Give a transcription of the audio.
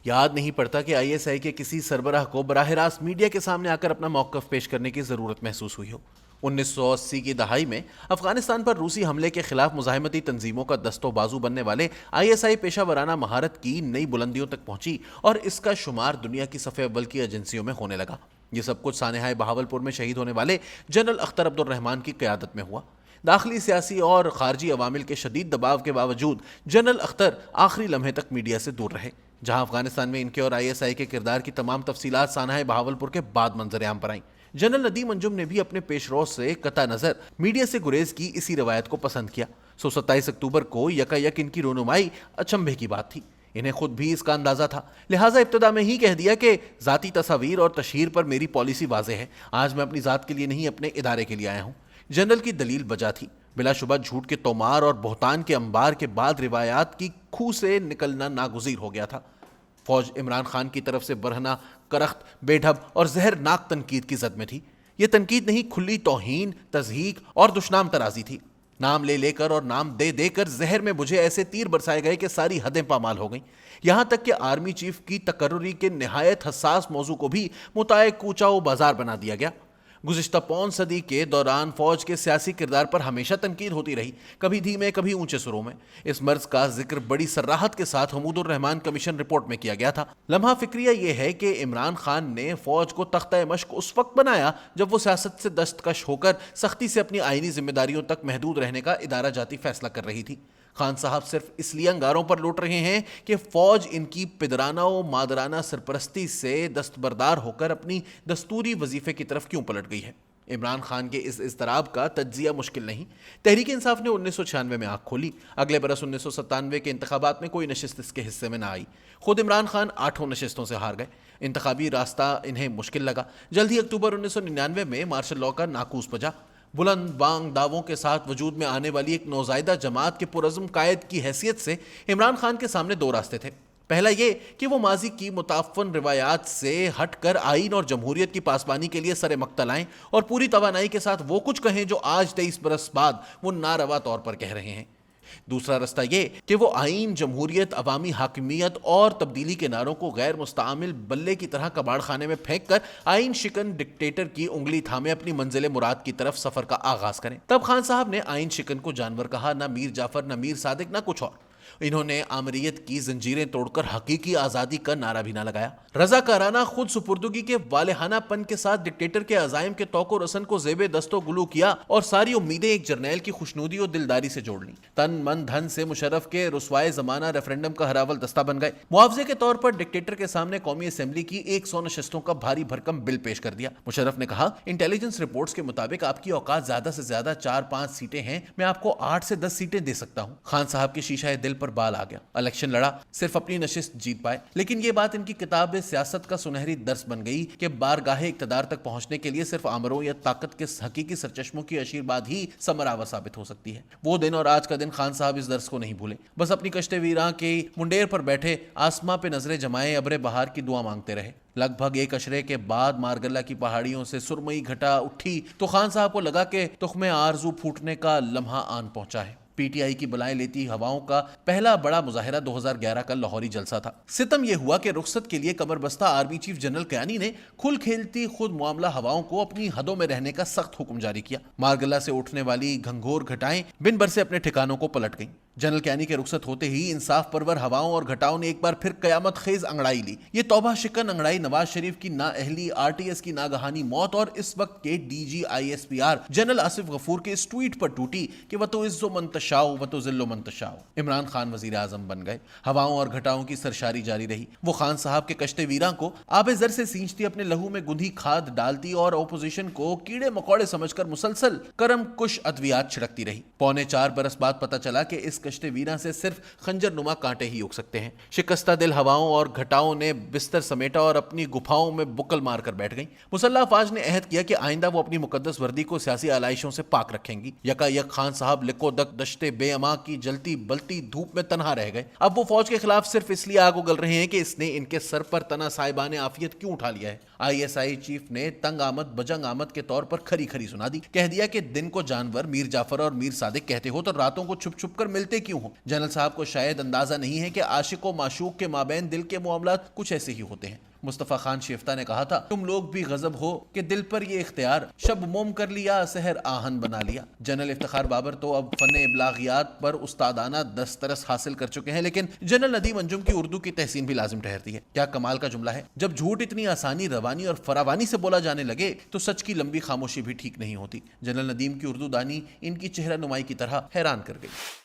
یاد نہیں پڑتا کہ آئی ایس آئی کے کسی سربراہ کو براہ راست میڈیا کے سامنے آ کر اپنا موقف پیش کرنے کی ضرورت محسوس ہوئی ہو۔ 1980 کی دہائی میں افغانستان پر روسی حملے کے خلاف مزاحمتی تنظیموں کا دست و بازو بننے والے آئی ایس آئی پیشہ ورانہ مہارت کی نئی بلندیوں تک پہنچی اور اس کا شمار دنیا کی صف اول کی ایجنسیوں میں ہونے لگا۔ یہ سب کچھ سانحہ بہاولپور میں شہید ہونے والے جنرل اختر عبد الرحمان کی قیادت میں ہوا۔ داخلی سیاسی اور خارجی عوامل کے شدید دباؤ کے باوجود جنرل اختر آخری لمحے تک میڈیا سے دور رہے، جہاں افغانستان میں ان کے اور آئی ایس آئی کے کردار کی تمام تفصیلات سانحہ بہاولپور کے بعد منظر عام پر آئیں۔ جنرل ندیم انجم نے بھی اپنے پیش رو سے قطع نظر میڈیا سے گریز کی اسی روایت کو پسند کیا۔ 27 اکتوبر کو یکا یک ان کی رونمائی اچنبھے کی بات تھی۔ انہیں خود بھی اس کا اندازہ تھا، لہٰذا ابتدا میں ہی کہہ دیا کہ ذاتی تصاویر اور تشہیر پر میری پالیسی واضح ہے، آج میں اپنی ذات کے لیے نہیں اپنے ادارے کے لیے آیا ہوں۔ جنرل کی دلیل بجا تھی، بلا شبہ جھوٹ کے تومار اور بہتان کے انبار کے بعد روایات کی کھو سے نکلنا ناگزیر ہو گیا تھا۔ فوج عمران خان کی طرف سے برہنہ، کرخت، بے ڈھب اور زہرناک تنقید کی زد میں تھی۔ یہ تنقید نہیں، کھلی توہین، تضحیک اور دشنام ترازی تھی۔ نام لے لے کر اور نام دے دے کر زہر میں مجھے ایسے تیر برسائے گئے کہ ساری حدیں پامال ہو گئیں، یہاں تک کہ آرمی چیف کی تقرری کے نہایت حساس موضوع کو بھی متاع کوچہ و بازار بنا دیا گیا۔ گزشتہ پون صدی کے دوران فوج کے سیاسی کردار پر ہمیشہ تنقید ہوتی رہی، کبھی دھیمے کبھی اونچے سروں میں۔ اس مرض کا ذکر بڑی صراحت کے ساتھ حمود الرحمان کمیشن رپورٹ میں کیا گیا تھا۔ لمحہ فکریہ یہ ہے کہ عمران خان نے فوج کو تختہ مشق اس وقت بنایا جب وہ سیاست سے دستکش ہو کر سختی سے اپنی آئینی ذمہ داریوں تک محدود رہنے کا ادارہ جاتی فیصلہ کر رہی تھی۔ خان صاحب صرف اس لیے انگاروں پر لوٹ رہے ہیں کہ فوج ان کی پدرانہ و مادرانہ سرپرستی سے دستبردار ہو کر اپنی دستوری وظیفے کی طرف کیوں پلٹ گئی ہے۔ عمران خان کے اس اضطراب کا تجزیہ مشکل نہیں۔ تحریک انصاف نے 1996 میں آنکھ کھولی، اگلے برس 1997 کے انتخابات میں کوئی نشست اس کے حصے میں نہ آئی۔ خود عمران خان 8 نشستوں سے ہار گئے، انتخابی راستہ انہیں مشکل لگا۔ جلد ہی اکتوبر 1999 میں مارشل لاء کا ناقوس بجا۔ بلند بانگ دعووں کے ساتھ وجود میں آنے والی ایک نوزائیدہ جماعت کے پرعزم قائد کی حیثیت سے عمران خان کے سامنے دو راستے تھے۔ پہلا یہ کہ وہ ماضی کی متعفن روایات سے ہٹ کر آئین اور جمہوریت کی پاسبانی کے لیے سر مقتل آئیں اور پوری توانائی کے ساتھ وہ کچھ کہیں جو آج 23 برس بعد وہ ناروا طور پر کہہ رہے ہیں۔ دوسرا راستہ یہ کہ وہ آئین، جمہوریت، عوامی حاکمیت اور تبدیلی کے نعروں کو غیر مستعمل بلے کی طرح کباڑ خانے میں پھینک کر آئین شکن ڈکٹیٹر کی انگلی تھامے اپنی منزل مراد کی طرف سفر کا آغاز کریں۔ تب خان صاحب نے آئین شکن کو جانور کہا، نہ میر جعفر، نہ میر صادق، نہ کچھ اور۔ انہوں نے آمریت کی زنجیریں توڑ کر حقیقی آزادی کا نعرہ بھی نہ لگایا۔ رضاکارانہ خود سپردگی کے والہانہ پن کے ساتھ ڈکٹیٹر کے عزائم کے توق و رسن کو زیب دست و گلو کیا اور ساری امیدیں ایک جرنیل کی خوشنودی و دلداری سے جوڑ لیں۔ تن من دھن سے مشرف کے رسوائے زمانہ ریفرنڈم کا ہراول دستہ بن گئے۔ معاوضے کے طور پر ڈکٹیٹر کے سامنے قومی اسمبلی کی 100 نشستوں کا بھاری بھرکم بل پیش کر دیا۔ مشرف نے کہا، انٹیلیجنس رپورٹس کے مطابق آپ کی اوقات زیادہ سے زیادہ 4-5 سیٹیں ہیں، میں آپ کو 8 سے 10 سیٹیں دے سکتا ہوں۔ خان صاحب کے شیشہ دل پر بال آ گیا۔ الیکشن لڑا، صرف اپنی نشست جیت پائے، لیکن یہ بات ان کی کتاب سیاست کا سنہری درس بن گئی کہ بارگاہ اقتدار تک پہنچنے کے لیے صرف آمروں یا طاقت کے حقیقی سرچشموں کی آشیرواد ہی ثمرآور ثابت ہو سکتی ہے۔ وہ دن اور آج کا دن خان صاحب اس درس کو نہیں بھولے، بس اپنی کشتے ویراں کی منڈیر پر بیٹھے آسماں پہ نظریں جمائے ابر بہار کی دعا مانگتے رہے۔ لگ بھگ 1 عشرے کے بعد مارگلہ کی پہاڑیوں سے سرمئی گھٹا اٹھی تو خان صاحب کو لگا کہ تخمِ آرزو پھوٹنے کا لمحہ آن پہنچا ہے۔ پی ٹی آئی کی بلائیں لیتی ہواؤں کا پہلا بڑا مظاہرہ 2011 کا لاہوری جلسہ تھا۔ ستم یہ ہوا کہ رخصت کے لیے کمر بستہ آرمی چیف جنرل کیانی نے کھل کھیلتی خود معاملہ ہواؤں کو اپنی حدوں میں رہنے کا سخت حکم جاری کیا۔ مارگلہ سے اٹھنے والی گھنگھور گھٹائیں بن برسے اپنے ٹھکانوں کو پلٹ گئیں۔ جنرل کیانی کے رخصت ہوتے ہی انصاف پرور ہواؤں اور گھٹاؤں نے ایک بار پھر قیامت خیز انگڑائی لی۔ یہ توبہ شکن انگڑائی نواز شریف کی نااہلی، آر ٹی ایس کی ناگہانی موت اور اس وقت کے D G I S P R general Asif Ghafoor کے اس ٹویٹ پر ٹوٹی کہ وَتُعِزُّ مَن تَشَاءُ وَتُذِلُّ مَن تَشَاءُ۔ عمران خان وزیر اعظم بن گئے۔ ہواؤں اور گھٹاؤں کی سرشاری جاری رہی۔ وہ خان صاحب کے کشتے ویراں کو آب زر سے سینچتی، اپنے لہو میں گندھی کھاد ڈالتی اور اپوزیشن کو کیڑے مکوڑے سمجھ کر مسلسل کرم کش ادویات چھڑکتی رہی۔ 4.25 برس بعد پتہ چلا کہ اس کشتے ویراں سے صرف خنجر نما کانٹے ہی اگ سکتے ہیں۔ شکستہ دل ہواؤں اور گھٹاؤں نے بستر سمیٹا اور اپنی گپھاؤں میں بکل مار کر بیٹھ گئیں۔ مسلح افواج نے عہد کیا کہ آئندہ وہ اپنی مقدس وردی کو سیاسی آلائشوں سے پاک رکھیں گی۔ یکا یک خان صاحب لکو دک نشتے بے اما کی جلتی بلتی دھوپ میں تنہا رہ گئے۔ اب وہ فوج کے خلاف صرف اس لیے آگ اگل رہے ہیں کہ اس نے ان کے سر پر تنا صاحبان عافیت کیوں اٹھا لیا ہے۔ ISI چیف نے تنگ آمد بجنگ آمد کے طور پر کھری کھری سنا دی، کہہ دیا کہ دن کو جانور میر جعفر اور میر صادق کہتے ہو تو راتوں کو چھپ چھپ کر ملتے کیوں ہو؟ جنرل صاحب کو شاید اندازہ نہیں ہے کہ عاشق و معشوق کے مابین دل کے معاملات کچھ ایسے ہی ہوتے ہیں۔ مصطفیٰ خان شیفتہ نے کہا تھا، تم لوگ بھی غضب ہو کہ دل پر یہ اختیار شب موم کر لیا سحر آہن بنا لیا۔ جنرل افتخار بابر تو اب فن ابلاغیات پر استادانہ دسترس حاصل کر چکے ہیں، لیکن جنرل ندیم انجم کی اردو کی تحسین بھی لازم ٹھہرتی ہے۔ کیا کمال کا جملہ ہے! جب جھوٹ اتنی آسانی، روانی اور فراوانی سے بولا جانے لگے تو سچ کی لمبی خاموشی بھی ٹھیک نہیں ہوتی۔ جنرل ندیم کی اردو دانی ان کی چہرہ نمائی کی طرح حیران کر گئی۔